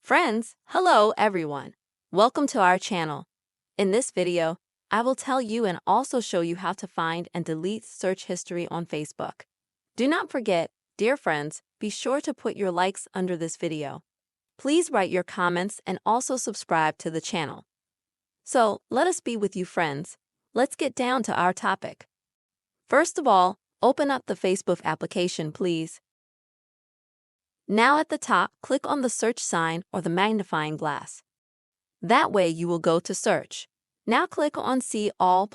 Friends, hello everyone. Welcome to our channel. In this video, I will tell you and also show you how to find and delete search history on Facebook. Do not forget, dear friends, be sure to put your likes under this video. Please write your comments and also subscribe to the channel. So, let us be with you friends. Let's get down to our topic. First of all, open up the Facebook application, please. Now at the top, click on the search sign or the magnifying glass. That way you will go to search. Now click on see all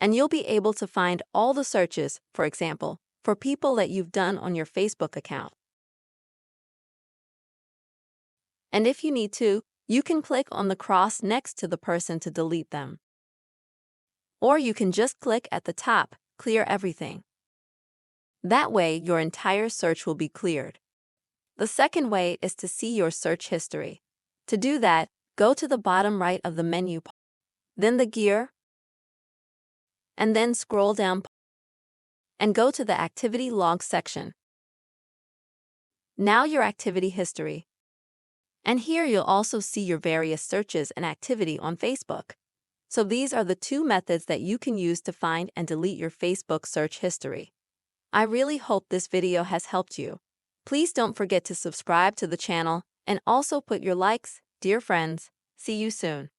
and you'll be able to find all the searches, for example, for people that you've done on your Facebook account. And if you need to, you can click on the cross next to the person to delete them. Or you can just click at the top, clear everything. That way, your entire search will be cleared. The second way is to see your search history. To do that, go to the bottom right of the menu, then the gear, and then scroll down and go to the activity log section. Now your activity history. And here you'll also see your various searches and activity on Facebook. So these are the two methods that you can use to find and delete your Facebook search history. I really hope this video has helped you. Please don't forget to subscribe to the channel and also put your likes, dear friends. See you soon.